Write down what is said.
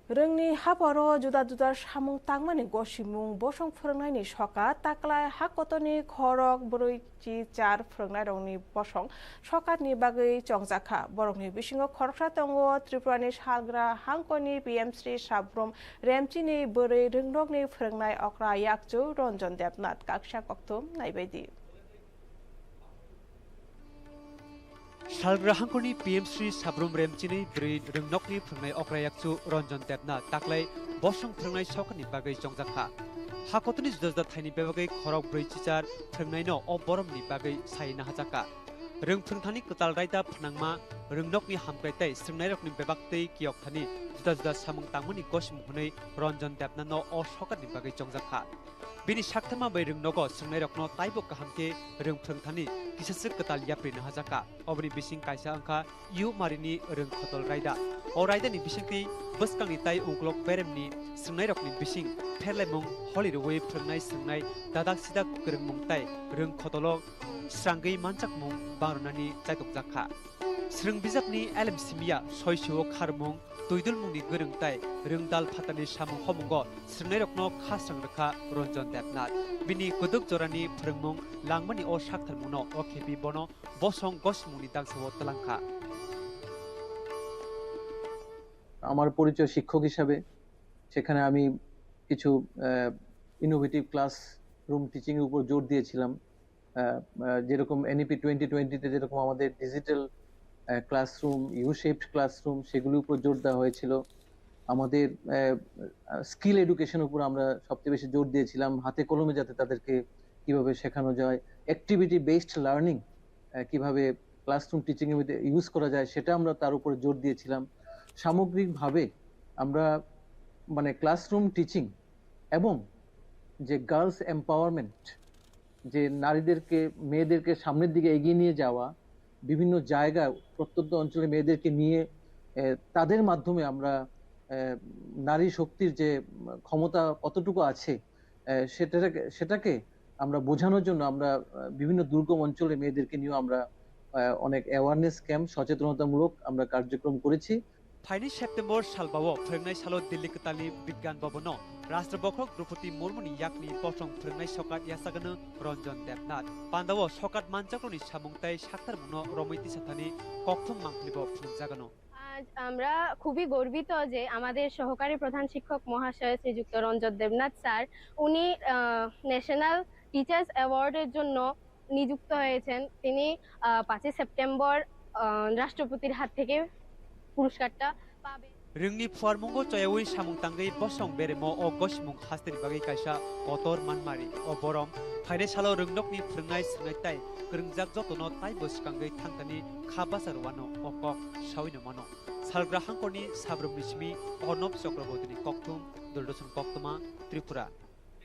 रोंनि हाबरो जुदा जुदा सामुं तांमानि गसिमुं बसं फोरोंनायनि सका ताक्लाय हाकतनि खरक ब्रैथि चार फोरोंनाय रंनि बसं सकातनि बागै चंजाखा बरंनि बिसिङाव खरखा दङ त्रिपुरानि सालग्रा हांकनि पिएम श्री साब्रम रेमचिनि बोरै रोंदगनि फोरोंनाय अक्रा याकजु रन्जन देबनाथ काक्षा कक्तुम नायबायदि सालग्रा हांखरनि पीएम श्री साब्रम रेमचिनि ब्रै रोंनकनि फोरोंनाय अक्रायाकचु रन्जन देबनाथ ताक्लाय बसं फोरोंनाय सकानि बागै चंजाखा हाकतनि जुदा जुदा थाइनि बागै खरक ब्रैथिचार फोरोंनायनो अ बरमनि बागै सायना हाजाका रोंफोरोंथानि कताल रायदा फनांमा रोंनकनि हामक्रायताय सोंनाय रकनि बेबाक्तै कियकथानि जुदा जुदा सामुं तांमनि गसिमुं हनै रन्जन देबनाथनो अ सकानि बागै चंजाखा बिनि साक्थामा बै रोंनगो सोंनाय रकनो ताइबो काहामके रोंफोरोंथानि किसासो कताल याप्रिनो हाजाका अबनि बिसिं कायसा अंखा इउ मारिनि रोंखतल रायदा अ रायदानि बिसिंति बसकांनि ताइ उंक्लक बेरेमनि सोंनाय रकनि बिसिं फेरलायमुं हलिरवे फोरोंनाय सोंनाय दादाक सिदा गोरोंमुं ताइ रोंखतल स्रांगै मानचाकमुं बांरनानि चाइतकजाखा स्रों बिजाबनि एलएमसिमिया सयसो खारमुं तुइदुल मुंनि गोरोंताय रोंदाल फातानि सामुं हमंग स्रोंनाय रकनो खास्रां रखा रन्जन देबनाथ बिनि गदक जरानि फोरोंमुं लांमानि अ साक्थालमुंनो अ खेबि बनो बसं गसमुंनि दांसाव तलांखा আমার পরিচয় শিক্ষক হিসাবে সেখানে আমি কিছু ইনোভেটিভ ক্লাস রুম টিচিং এর উপর জোর দিয়েছিলাম যেরকম এনইপি 2020 তে যেরকম আমাদের digital classroom U shaped classroom সেগুলোর উপর জোর দেওয়া হয়েছিল আমাদের স্কিল এডুকেশন উপর আমরা সবচেয়ে বেশি জোর দিয়েছিলাম হাতে কলমে যাতে তাদেরকে কিভাবে শেখানো যায় অ্যাক্টিভিটি বেসড লার্নিং কিভাবে ক্লাসরুম টিচিং এর মধ্যে ইউজ করা যায় সেটা আমরা তার উপরে জোর দিয়েছিলাম সামগ্রিকভাবে আমরা মানে ক্লাসরুম টিচিং এবং যে গার্লস এম্পাওয়ারমেন্ট যে নারীদেরকে মেয়েদেরকে সামনের দিকে এগিয়ে নিয়ে যাওয়া বিভিন্ন জায়গায় প্রত্যন্ত অঞ্চলে মেয়েদেরকে নিয়ে তাদের মাধ্যমে আমরা নারী শক্তির যে ক্ষমতা কতটুকু আছে সেটাকে আমরা বোঝানোর জন্য আমরা বিভিন্ন দুর্গম অঞ্চলে মেয়েদেরকে নিয়ে আমরা অনেক অ্যাওয়ারনেস ক্যাম্প সচেতনতামূলক আমরা কার্যক্রম করেছি फाइनि सेप्टेम्बर सालबावो फोरोंनाय सालो दिल्ली कतालनि विज्ञान भवनो राष्ट्रबक्षक द्रौपदी मुर्मुनि याकनि बसं फोरोंनाय सकात यासागनो रन्जन देबनाथ पान्दावो सकात मानचाकनि सामुंताय साक्तार मुनो रमैति साथानि कक्थम मांखलिबो फुंजागनो আজ আমরা খুবই গর্বিত যে আমাদের সহকারী প্রধান শিক্ষক মহাশয় শ্রীযুক্ত রঞ্জন দেবনাথ স্যার উনি ন্যাশনাল টিচার্স অ্যাওয়ার্ডের জন্য নিযুক্ত হয়েছেন তিনি 5 সেপ্টেম্বর রাষ্ট্রপতির হাত থেকে পুরস্কারটা পাবে रोंनि फुवारमुंगो चयावै सामुं तांगै बसं बेरेमो अ गसिमुं हास्तेनि बागै कायसा कतर मानमारि अ बरम फाइने सालो रोंनकनि फोरोंनाय सोंनायताय गोरोंजाक जतनो ताइ बसकांगै थांतानि खाबासारवानो अकक साविनो मानो सालग्रा हांकरनि साब्रमनि सिमि अर्नब चक्रवर्तीनि कक्तुम दुरदर्शन कक्तमा त्रिपुरा।